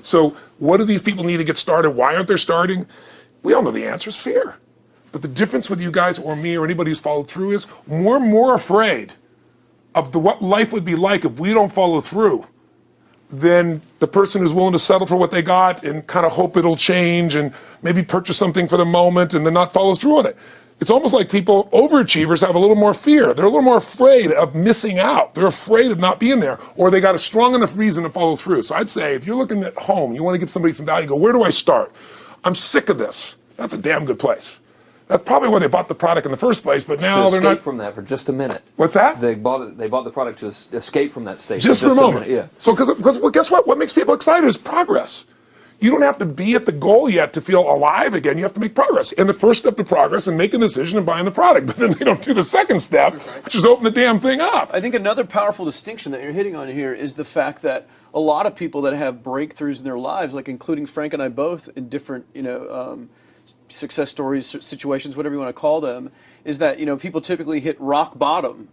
So what do these people need to get started? Why aren't they starting? We all know the answer is fear. But the difference with you guys or me or anybody who's followed through is we're more afraid of what life would be like if we don't follow through than the person who's willing to settle for what they got and kind of hope it'll change and maybe purchase something for the moment and then not follow through on it. It's almost like people, overachievers, have a little more fear. They're a little more afraid of missing out. They're afraid of not being there, or they got a strong enough reason to follow through. So I'd say if you're looking at home, you want to give somebody some value, go, where do I start? I'm sick of this. That's a damn good place. That's probably why they bought the product in the first place, but now they're not. Escape from that for just a minute. What's that? They bought the product to escape from that state. Just for a moment. Yeah. So because well, guess what? What makes people excited is progress. You don't have to be at the goal yet to feel alive again. You have to make progress. And the first step to progress is making a decision and buying the product. But then they don't do the second step, which is open the damn thing up. I think another powerful distinction that you're hitting on here is the fact that a lot of people that have breakthroughs in their lives, like including Frank and I both in different, success stories, situations, whatever you want to call them, is that, people typically hit rock bottom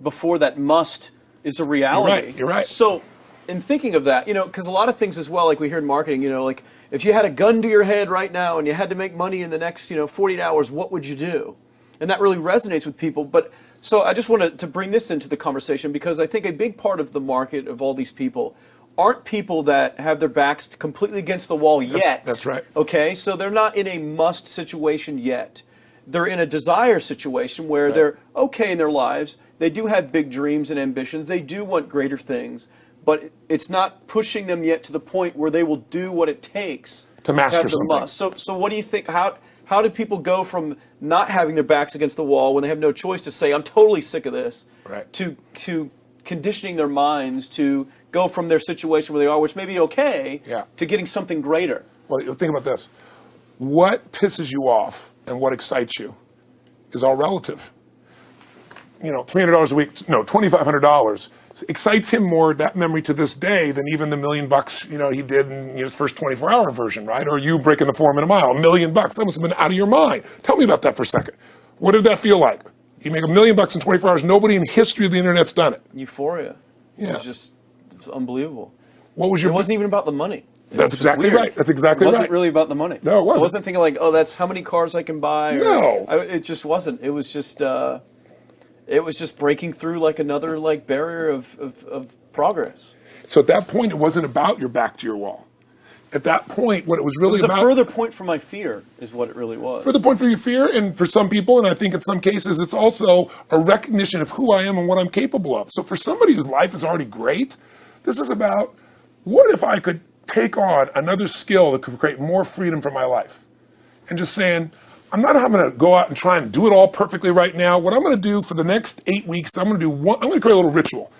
before that must is a reality. You're right. So in thinking of that, because a lot of things as well, like we hear in marketing, like if you had a gun to your head right now and you had to make money in the next, 48 hours, what would you do? And that really resonates with people. But so I just wanted to bring this into the conversation because I think a big part of the market of all these people aren't people that have their backs completely against the wall yet. That's right. Okay, so they're not in a must situation yet. They're in a desire situation where they're okay in their lives. They do have big dreams and ambitions. They do want greater things. But it's not pushing them yet to the point where they will do what it takes to master have the something. must. So what do you think? How do people go from not having their backs against the wall when they have no choice to say, I'm totally sick of this, to conditioning their minds to go from their situation where they are, which may be okay, to getting something greater? Well, think about this. What pisses you off and what excites you is all relative. $300 a week, no, $2,500 excites him more, that memory to this day, than even the $1 million, he did in his first 24-hour version, right? Or you breaking the 4 minute mile, $1 million. That must have been out of your mind. Tell me about that for a second. What did that feel like? You make $1 million in 24 hours. Nobody in history of the internet's done it. Euphoria. Yeah. It was unbelievable. What was your? It wasn't even about the money. That's exactly right. That's exactly right. It wasn't really about the money. No, it wasn't. I wasn't thinking like, oh, that's how many cars I can buy. No. It just wasn't. It was just breaking through like another barrier of progress. So at that point, it wasn't about your back to your wall. At that point, what it was really about... It was a further point for my fear, is what it really was. Further point for your fear, and for some people, and I think in some cases, it's also a recognition of who I am and what I'm capable of. So for somebody whose life is already great, this is about, what if I could take on another skill that could create more freedom for my life? And just saying, I'm not going to go out and try and do it all perfectly right now. What I'm going to do for the next 8 weeks, I'm going to create a little ritual.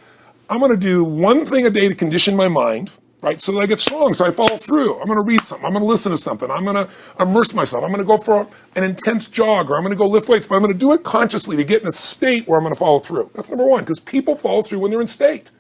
I'm going to do one thing a day to condition my mind, right? So that I get strong, so I follow through. I'm going to read something. I'm going to listen to something. I'm going to immerse myself. I'm going to go for an intense jog, or I'm going to go lift weights, but I'm going to do it consciously to get in a state where I'm going to follow through. That's number one, because people follow through when they're in state.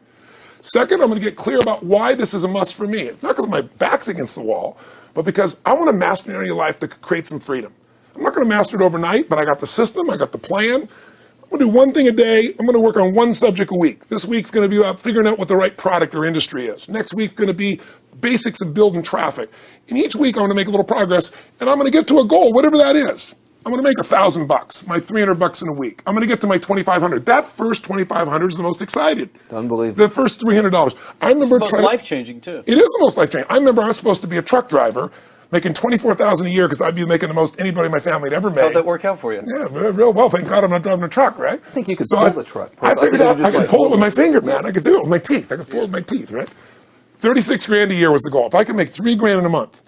Second, I'm going to get clear about why this is a must for me. It's not because my back's against the wall, but because I want to master an area of life that could create some freedom. I'm not going to master it overnight, but I got the system, I got the plan. I'm going to do one thing a day. I'm going to work on one subject a week. This week's going to be about figuring out what the right product or industry is. Next week's going to be basics of building traffic. And each week I'm going to make a little progress, and I'm going to get to a goal, whatever that is. I'm going to make $1,000, my $300 in a week. I'm going to get to my $2,500. That first $2,500 is the most excited. Unbelievable. The first $300. I remember it's life-changing too. It is the most life-changing. I remember I was supposed to be a truck driver, making $24,000 a year because I'd be making the most anybody in my family had ever made. How'd that work out for you? Yeah, real well. Thank God I'm not driving a truck, right? I think you could pull the truck. I figured out I could pull it with my finger, man. I could do it with my teeth. I could pull it with my teeth, right? 36 grand a year was the goal. If I could make 3 grand in a month.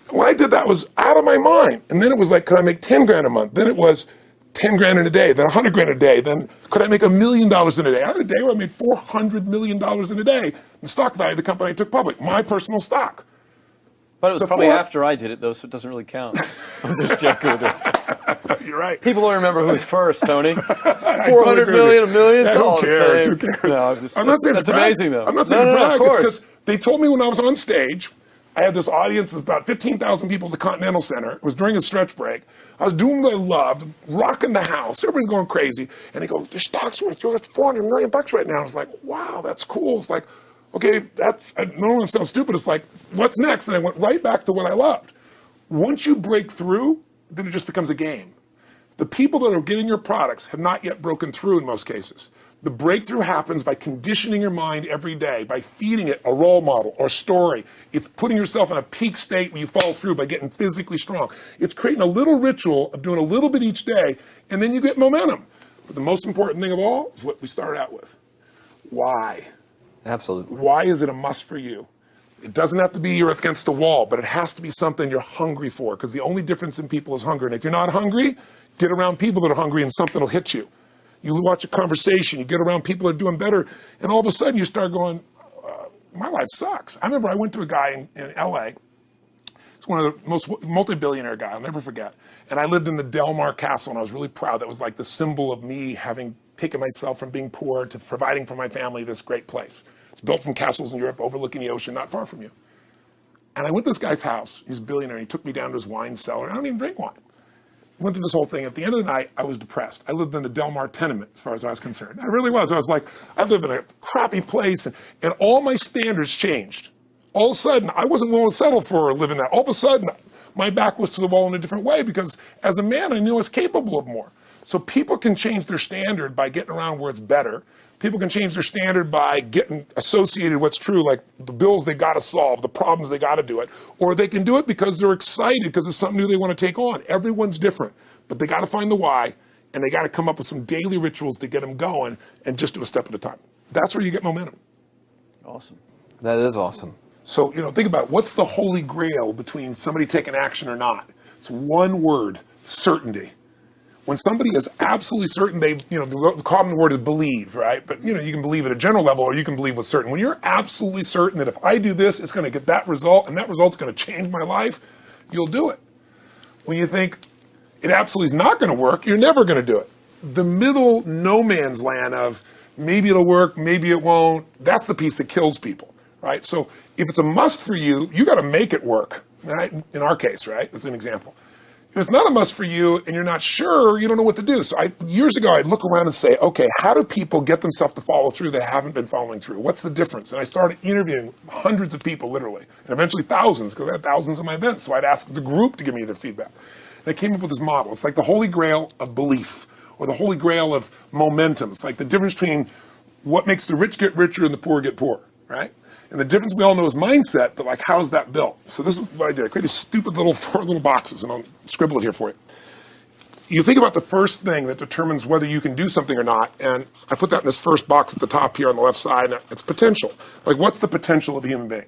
When I did that, was out of my mind. And then it was like, could I make 10 grand a month? Then it was 10 grand in a day, then 100 grand a day. Then could I make $1 million in a day? I had a day where I made $400 million in a day. The stock value of the company I took public, my personal stock. But it was probably after I did it, though, so it doesn't really count. I'm just joking. You're right. People don't remember who was first, Tony. 400 million, $1 million. Yeah, who cares? Who cares? No, I'm not saying that's amazing, though. I'm not saying to brag. It's because they told me when I was on stage, I had this audience of about 15,000 people at the Continental Center. It was during a stretch break. I was doing what I loved, rocking the house. Everybody's going crazy. And they go, the stock's worth $400 million right now. I was like, wow, that's cool. It's like, Okay, that's, no one sounds stupid. It's like, what's next? And I went right back to what I loved. Once you break through, then it just becomes a game. The people that are getting your products have not yet broken through in most cases. The breakthrough happens by conditioning your mind every day, by feeding it a role model or story. It's putting yourself in a peak state where you follow through by getting physically strong. It's creating a little ritual of doing a little bit each day, and then you get momentum. But the most important thing of all is what we started out with. Why? Absolutely. Why is it a must for you? It doesn't have to be you're against the wall, but it has to be something you're hungry for, because the only difference in people is hunger. And if you're not hungry, get around people that are hungry and something will hit you. You watch a conversation, you get around people that are doing better, and all of a sudden you start going, my life sucks. I remember I went to a guy in LA. He's one of the most multi-billionaire guy, I'll never forget. And I lived in the Del Mar Castle, and I was really proud. That was like the symbol of me having taken myself from being poor to providing for my family this great place. It's built from castles in Europe overlooking the ocean, not far from you. And I went to this guy's house. He's a billionaire. He took me down to his wine cellar. I don't even drink wine. Went through this whole thing. At the end of the night, I was depressed. I lived in the Del Mar tenement, as far as I was concerned. I really was. I was like, I live in a crappy place, and all my standards changed. All of a sudden, I wasn't willing to settle for living that. All of a sudden, my back was to the wall in a different way, because as a man, I knew I was capable of more. So people can change their standard by getting around where it's better. People can change their standard by getting associated with what's true, like the bills they got to solve, the problems they got to do it. Or they can do it because they're excited, because it's something new they want to take on. Everyone's different, but they got to find the why, and they got to come up with some daily rituals to get them going, and just do a step at a time. That's where you get momentum. Awesome. That is awesome. So, think about it. What's the holy grail between somebody taking action or not? It's one word: certainty. When somebody is absolutely certain, the common word is believe, right? But, you can believe at a general level, or you can believe with certain. When you're absolutely certain that if I do this, it's going to get that result, and that result's going to change my life, you'll do it. When you think it absolutely is not going to work, you're never going to do it. The middle no man's land of maybe it'll work, maybe it won't, that's the piece that kills people, right? So if it's a must for you, you got to make it work, right? In our case, right? That's an example. If it's not a must for you and you're not sure, you don't know what to do. So years ago, I'd look around and say, okay, how do people get themselves to follow through that haven't been following through? What's the difference? And I started interviewing hundreds of people, literally, and eventually thousands, because I had thousands of my events. So I'd ask the group to give me their feedback. And I came up with this model. It's like the holy grail of belief, or the holy grail of momentum. It's like the difference between what makes the rich get richer and the poor get poorer, right? And the difference we all know is mindset, but like, how's that built? So this is what I did. I created stupid four little boxes, and I'll scribble it here for you. You think about the first thing that determines whether you can do something or not, and I put that in this first box at the top here on the left side, and it's potential. Like, what's the potential of a human being?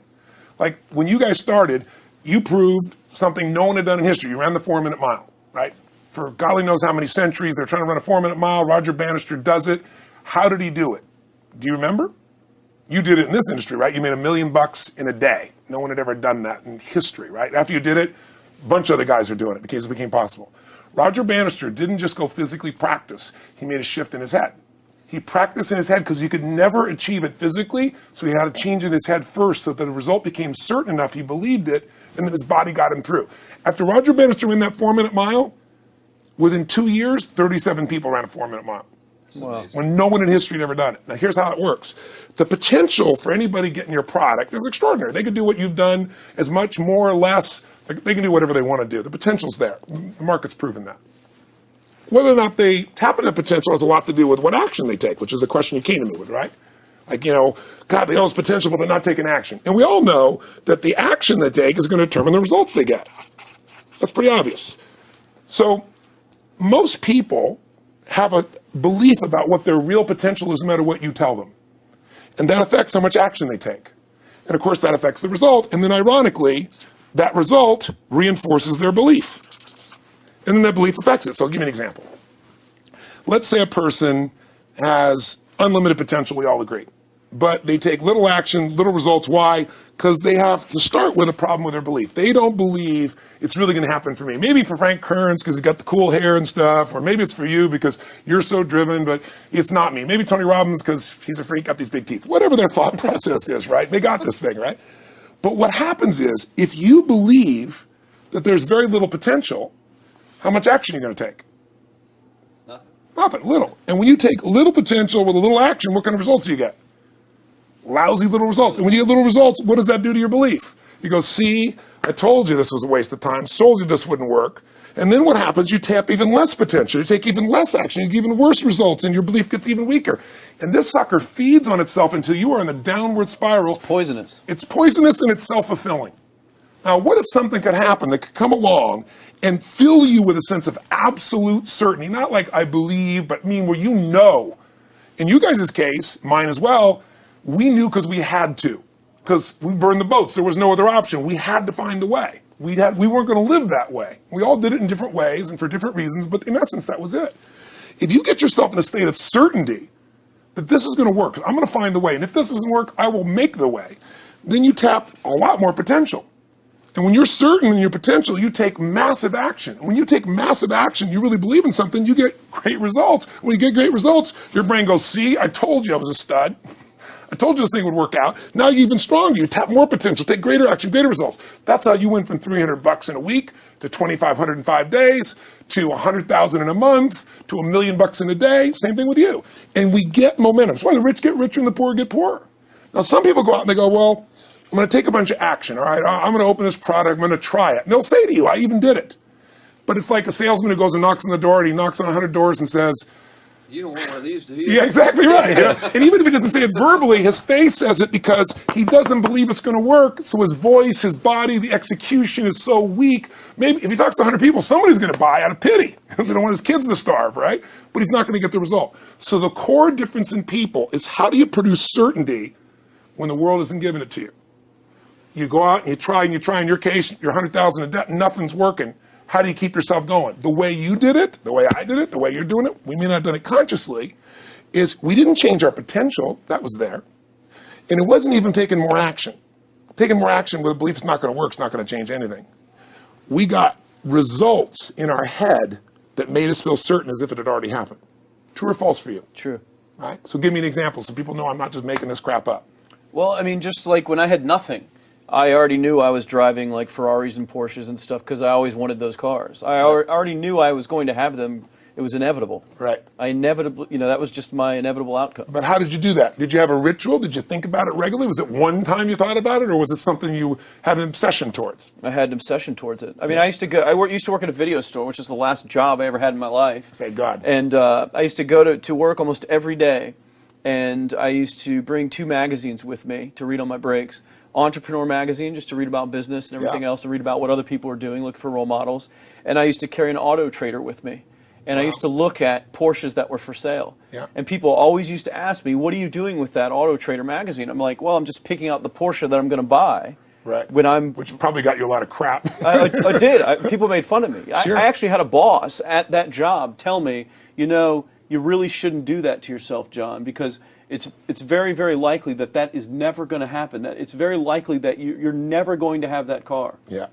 Like, when you guys started, you proved something no one had done in history. You ran the 4-minute mile, right? For golly knows how many centuries, they're trying to run a 4-minute mile. Roger Bannister does it. How did he do it? Do you remember? You did it in this industry, right? You made $1 million in a day. No one had ever done that in history, right? After you did it, a bunch of other guys are doing it because it became possible. Roger Bannister didn't just go physically practice. He made a shift in his head. He practiced in his head because he could never achieve it physically, so he had to change in his head first so that the result became certain enough he believed it, and then his body got him through. After Roger Bannister ran that 4-minute mile, within 2 years, 37 people ran a 4-minute mile. Wow. When no one in history had ever done it. Now, here's how it works. The potential for anybody getting your product is extraordinary. They can do what you've done as much, more or less. They can do whatever they want to do. The potential's there. The market's proven that. Whether or not they tap into potential has a lot to do with what action they take, which is the question you came to me with, right? Like, God, they all have potential, but they're not taking action. And we all know that the action they take is going to determine the results they get. That's pretty obvious. So most people have a belief about what their real potential is no matter what you tell them. And that affects how much action they take. And of course, that affects the result. And then ironically, that result reinforces their belief. And then that belief affects it. So I'll give you an example. Let's say a person has unlimited potential, we all agree. But they take little action, little results. Why? Because they have to start with a problem with their belief. They don't believe it's really going to happen for me. Maybe for Frank Kearns because he's got the cool hair and stuff, or maybe it's for you because you're so driven, but it's not me. Maybe Tony Robbins because he's a freak, got these big teeth. Whatever their thought process is, right? They got this thing, right? But what happens is, if you believe that there's very little potential, how much action are you going to take? Nothing, little. And when you take little potential with a little action, what kind of results do you get? lousy little results. And when you get little results, what does that do to your belief? You go, see, I told you this was a waste of time, told you this wouldn't work. And then what happens? You tap even less potential. You take even less action. You get even worse results, and your belief gets even weaker. And this sucker feeds on itself until you are in a downward spiral. It's poisonous. It's poisonous and it's self-fulfilling. Now, what if something could happen that could come along and fill you with a sense of absolute certainty? Not like I believe, but mean where you know. In you guys' case, mine as well, we knew because we had to. Because we burned the boats. There was no other option. We had to find a way. We weren't going to live that way. We all did it in different ways and for different reasons, but in essence, that was it. If you get yourself in a state of certainty that this is going to work, I'm going to find the way, and if this doesn't work, I will make the way, then you tap a lot more potential. And when you're certain in your potential, you take massive action. When you take massive action, you really believe in something, you get great results. When you get great results, your brain goes, see, I told you I was a stud. I told you this thing would work out. Now you're even stronger. You tap more potential, take greater action, greater results. That's how you went from $300 in a week to $2,500 in 5 days to $100,000 in a month to $1 million in a day. Same thing with you. And we get momentum. That's why the rich get richer and the poor get poorer. Now some people go out and they go, well, I'm going to take a bunch of action. All right, I'm going to open this product. I'm going to try it. And they'll say to you, I even did it. But it's like a salesman who goes and knocks on the door and he knocks on 100 doors and says, you don't want one of these, do you? yeah, exactly right. Yeah. And even if he doesn't say it verbally, his face says it because he doesn't believe it's going to work. So his voice, his body, the execution is so weak. Maybe if he talks to 100 people, somebody's going to buy out of pity. They don't want his kids to starve, right? But he's not going to get the result. So the core difference in people is how do you produce certainty when the world isn't giving it to you? You go out and you try. In your case, you're 100,000 in debt, nothing's working. How do you keep yourself going? The way you did it, the way I did it, the way you're doing it, we may not have done it consciously, is we didn't change our potential. That was there. And it wasn't even taking more action. Taking more action with a belief it's not going to work, it's not going to change anything. We got results in our head that made us feel certain as if it had already happened. True or false for you? True. Right? So give me an example so people know I'm not just making this crap up. Well, I mean, just like when I had nothing, I already knew I was driving like Ferraris and Porsches and stuff because I always wanted those cars. I already knew I was going to have them. It was inevitable. Right. I inevitably, that was just my inevitable outcome. But how did you do that? Did you have a ritual? Did you think about it regularly? Was it one time you thought about it, or was it something you had an obsession towards? I had an obsession towards it. I mean, I used to work at a video store, which is the last job I ever had in my life. Thank God. And I used to go to work almost every day, and I used to bring 2 magazines with me to read on my breaks. Entrepreneur magazine, just to read about business and everything else, and read about what other people are doing, look for role models. And I used to carry an auto trader with me. And I used to look at Porsches that were for sale. Yeah. And people always used to ask me, what are you doing with that auto trader magazine? I'm like, well, I'm just picking out the Porsche that I'm going to buy. Right. Which probably got you a lot of crap. I did. People made fun of me. Sure. I actually had a boss at that job tell me, you really shouldn't do that to yourself, John, because it's very, very likely that is never going to happen. That it's very likely that you're never going to have that car. Yeah.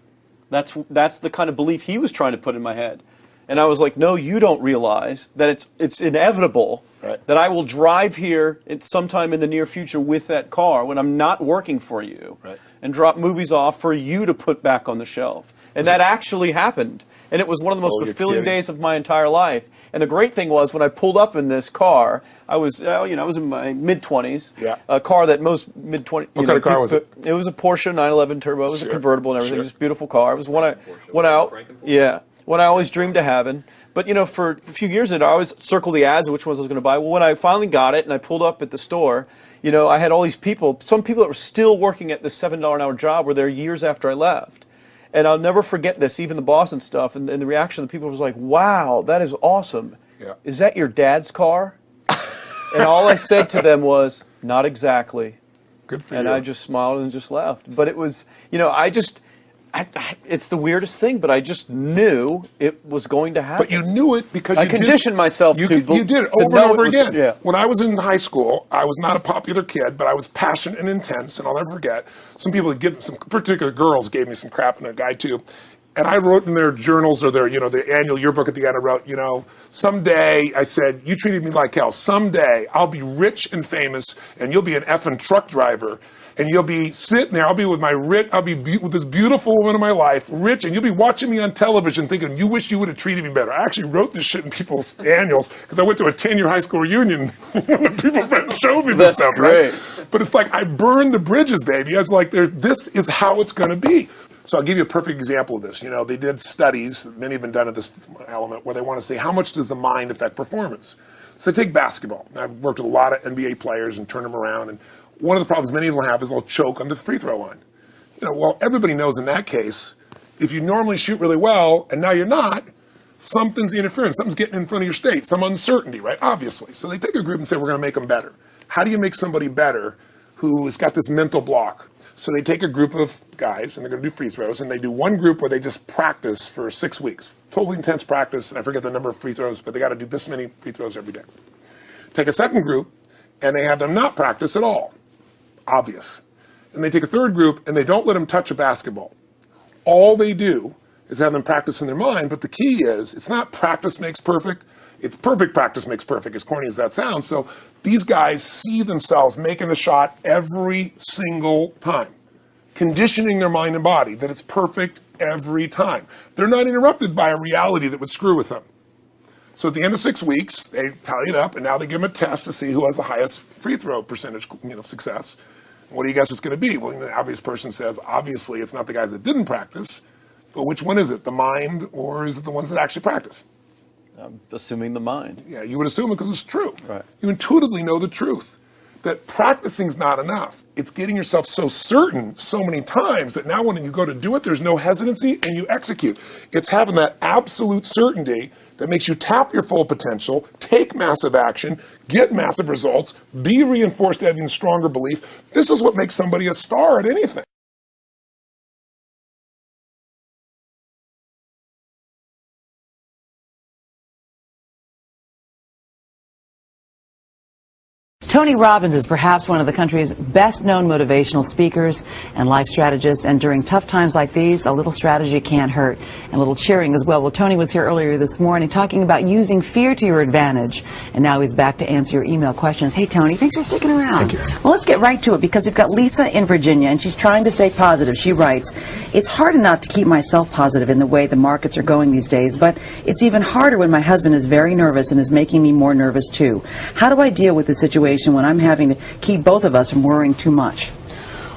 That's the kind of belief he was trying to put in my head. And I was like, no, you don't realize that it's inevitable that I will drive here sometime in the near future with that car when I'm not working for you and drop movies off for you to put back on the shelf. And that actually happened. And it was one of the most fulfilling days of my entire life. And the great thing was when I pulled up in this car, I was in my mid-20s. Yeah. A car that most mid-20s. What kind of car was it? It was a Porsche 911 Turbo. It was a convertible and everything. It was a beautiful car. It was one I always dreamed of having. But, for a few years I always circled the ads of which ones I was going to buy. Well, when I finally got it and I pulled up at the store, I had all these people, some people that were still working at this $7 an hour job were there years after I left. And I'll never forget this, even the boss and stuff, and the reaction of the people was like, wow, that is awesome. Yeah. Is that your dad's car? And all I said to them was, not exactly. Good for you. And I just smiled and just left. But it was, it's the weirdest thing, but I just knew it was going to happen. But you knew it because I conditioned myself you to You did it over and over again. Yeah. When I was in high school, I was not a popular kid, but I was passionate and intense, and I'll never forget. Some people, some particular girls gave me some crap, and a guy too. And I wrote in their journals or their annual yearbook at the end, I wrote, someday, I said, you treated me like hell. Someday I'll be rich and famous, and you'll be an effing truck driver. And you'll be sitting there, I'll be with this beautiful woman of my life, rich, and you'll be watching me on television thinking, you wish you would have treated me better. I actually wrote this shit in people's annuals because I went to a 10-year high school reunion. One of the people showed me this stuff, great. Right? But it's like, I burned the bridges, baby. I was like, this is how it's going to be. So I'll give you a perfect example of this. You know, they did studies, many have been done at this element, where they want to say, how much does the mind affect performance? So they take basketball. And I've worked with a lot of NBA players and turned them around. And one of the problems many of them have is they'll choke on the free throw line. You know, well, everybody knows in that case, if you normally shoot really well and now you're not, something's interfering. Something's getting in front of your state, some uncertainty, right? Obviously. So they take a group and say, we're going to make them better. How do you make somebody better who has got this mental block? So they take a group of guys, and they're going to do free throws, and they do one group where they just practice for 6 weeks. Totally intense practice, and I forget the number of free throws, but they got to do this many free throws every day. Take a second group, and they have them not practice at all. Obvious. And they take a third group, and they don't let them touch a basketball. All they do is have them practice in their mind, but the key is, it's not practice makes perfect, it's perfect practice makes perfect, as corny as that sounds. So these guys see themselves making the shot every single time, conditioning their mind and body that it's perfect every time. They're not interrupted by a reality that would screw with them. So at the end of 6 weeks, they tally it up, and now they give them a test to see who has the highest free throw percentage, success. What do you guess it's going to be? Well, the obvious person says, obviously, it's not the guys that didn't practice, but which one is it, the mind, or is it the ones that actually practice? I'm assuming the mind. Yeah, you would assume it because it's true. Right. You intuitively know the truth. That practicing's not enough. It's getting yourself so certain so many times that now when you go to do it, there's no hesitancy and you execute. It's having that absolute certainty that makes you tap your full potential, take massive action, get massive results, be reinforced having stronger belief. This is what makes somebody a star at anything. Tony Robbins is perhaps one of the country's best-known motivational speakers and life strategists, and during tough times like these, a little strategy can't hurt, and a little cheering as well. Well, Tony was here earlier this morning talking about using fear to your advantage, and now he's back to answer your email questions. Hey, Tony, thanks for sticking around. Thank you. Well, let's get right to it, because we've got Lisa in Virginia, and she's trying to stay positive. She writes, it's hard enough to keep myself positive in the way the markets are going these days, but it's even harder when my husband is very nervous and is making me more nervous, too. How do I deal with the situation when I'm having to keep both of us from worrying too much?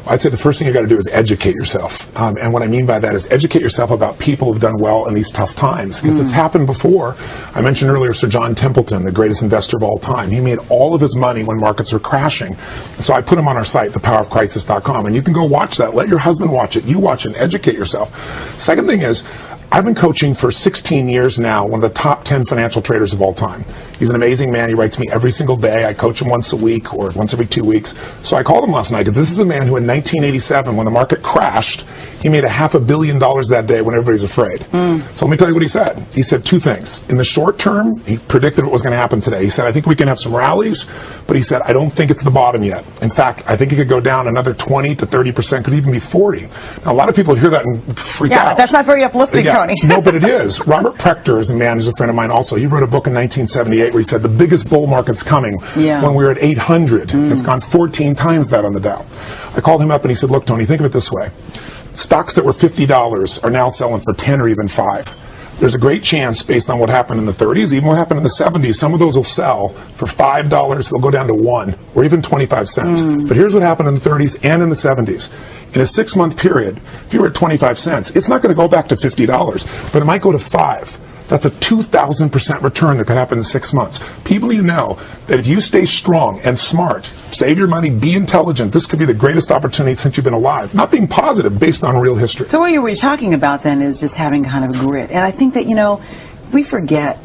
I'd say the first thing you got to do is educate yourself. And what I mean by that is educate yourself about people who've done well in these tough times. Because it's happened before. I mentioned earlier Sir John Templeton, the greatest investor of all time. He made all of his money when markets were crashing. So I put him on our site, thepowerofcrisis.com. And you can go watch that. Let your husband watch it. You watch it and educate yourself. Second thing is, I've been coaching for 16 years now, one of the top 10 financial traders of all time. He's an amazing man. He writes me every single day. I coach him once a week or once every 2 weeks. So I called him last night because this is a man who in 1987, when the market crashed, he made $500 million that day when everybody's afraid. So let me tell you what he said. He said two things. In the short term, he predicted what was going to happen today. He said, I think we can have some rallies, but he said, I don't think it's the bottom yet. In fact, I think it could go down another 20 to 30%, could even be 40. Now, a lot of people hear that and freak out. Yeah, that's not very uplifting, Tony. No, but it is. Robert Prechter is a man who's a friend of mine also. He wrote a book in 1978 where he said the biggest bull market's coming when we were at 800. It's gone 14 times that on the Dow. I called him up and he said, look, Tony, think of it this way. Stocks that were $50 are now selling for 10 or even 5. There's a great chance, based on what happened in the 30s, even what happened in the 70s, some of those will sell for $5, they'll go down to 1, or even 25 cents. But here's what happened in the 30s and in the 70s. In a 6-month period, if you were at 25 cents, it's not going to go back to $50, but it might go to 5. That's a 2,000% return that could happen in 6 months. People need to know that if you stay strong and smart, save your money, be intelligent, this could be the greatest opportunity since you've been alive. Not being positive based on real history. So what you were talking about then is just having kind of grit. And I think that, we forget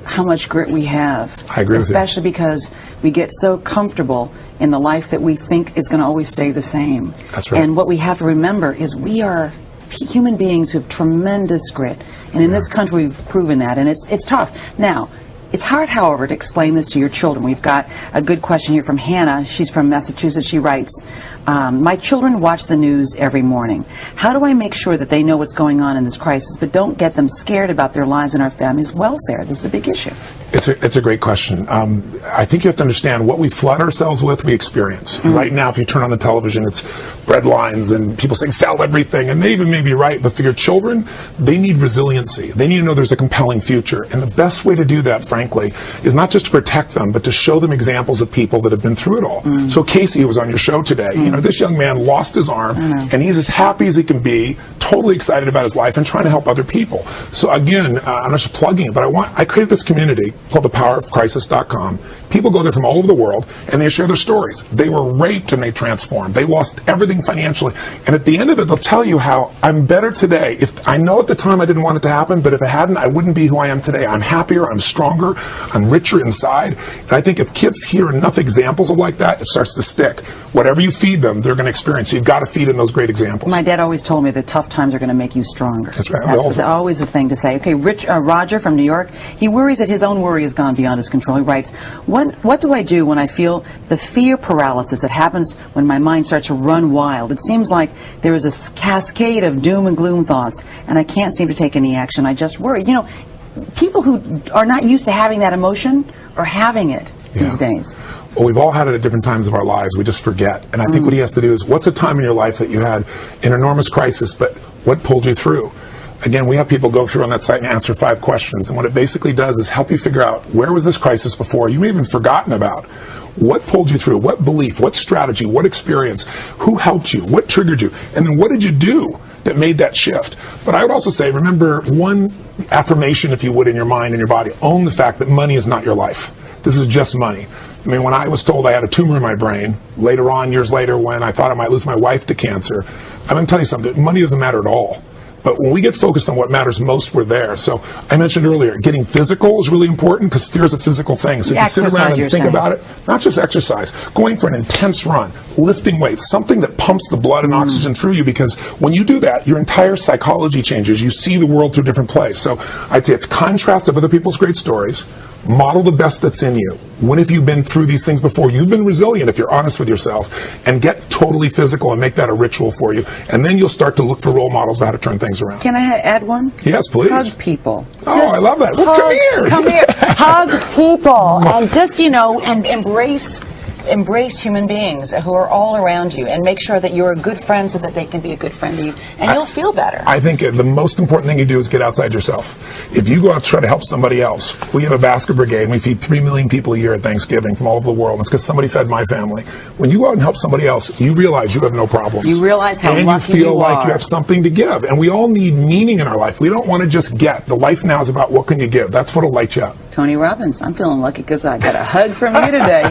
how much grit we have. I agree with you. Especially because we get so comfortable in the life that we think is going to always stay the same. That's right. And what we have to remember is we are human beings who have tremendous grit. And in this country, we've proven that. And it's tough. Now, it's hard, however, to explain this to your children. We've got a good question here from Hannah. She's from Massachusetts. She writes, my children watch the news every morning. How do I make sure that they know what's going on in this crisis, but don't get them scared about their lives and our family's welfare? This is a big issue. It's a great question. I think you have to understand what we flood ourselves with, we experience. And right now, if you turn on the television, it's bread lines and people saying sell everything, and they even may be right, but for your children, they need resiliency. They need to know there's a compelling future. And the best way to do that, frankly, is not just to protect them, but to show them examples of people that have been through it all. So Casey, who was on your show today, you know, this young man lost his arm, and he's as happy as he can be, totally excited about his life and trying to help other people. So again, I'm not just plugging it, but I created this community called thepowerofcrisis.com. People go there from all over the world, and they share their stories. They were raped and they transformed. They lost everything financially. And at the end of it, they'll tell you how I'm better today. If I know at the time I didn't want it to happen, but if it hadn't, I wouldn't be who I am today. I'm happier, I'm stronger, I'm richer inside. And I think if kids hear enough examples of like that, it starts to stick. Whatever you feed them, they're going to experience. So you've got to feed them those great examples. My dad always told me that tough times are going to make you stronger. That's right. That's always a thing to say. Okay, Roger from New York, he worries that his own worry has gone beyond his control. He writes, what do I do when I feel the fear paralysis that happens when my mind starts to run wild? It seems like there is a cascade of doom and gloom thoughts, and I can't seem to take any action. I just worry. You know, people who are not used to having that emotion are having it these days. Well, we've all had it at different times of our lives. We just forget. And I think what he has to do is, what's a time in your life that you had an enormous crisis, but what pulled you through? Again, we have people go through on that site and answer 5 questions. And what it basically does is help you figure out, where was this crisis before? You may have even forgotten about. What pulled you through? What belief? What strategy? What experience? Who helped you? What triggered you? And then what did you do that made that shift? But I would also say, remember one affirmation, if you would, in your mind and your body. Own the fact that money is not your life. This is just money. I mean, when I was told I had a tumor in my brain, later on, years later, when I thought I might lose my wife to cancer, I'm going to tell you something. Money doesn't matter at all. But when we get focused on what matters most, we're there. So I mentioned earlier, getting physical is really important, because fear is a physical thing. So if you sit around and think about it, not just exercise, going for an intense run, lifting weights, something that pumps the blood and oxygen through you, because when you do that, your entire psychology changes. You see the world through a different place. So I'd say it's contrast of other people's great stories. Model the best that's in you. When have you been through these things before? You've been resilient if you're honest with yourself, and get totally physical and make that a ritual for you. And then you'll start to look for role models of how to turn things around. Can I add one? Yes, please. Hug people. Oh, I love that. Well, come here. Come here. Hug people. And just, you know, and embrace human beings who are all around you, and make sure that you're a good friend so that they can be a good friend to you, and you'll feel better. I think the most important thing you do is get outside yourself. If you go out to try to help somebody else, we have a basket brigade, and we feed 3 million people a year at Thanksgiving from all over the world. It's because somebody fed my family. When you go out and help somebody else, you realize you have no problems. You realize how lucky you are. And you feel like are. you have something to give. And we all need meaning in our life. We don't want to just get. The life now is about what can you give. That's what will light you up. Tony Robbins, I'm feeling lucky because I got a hug from you today.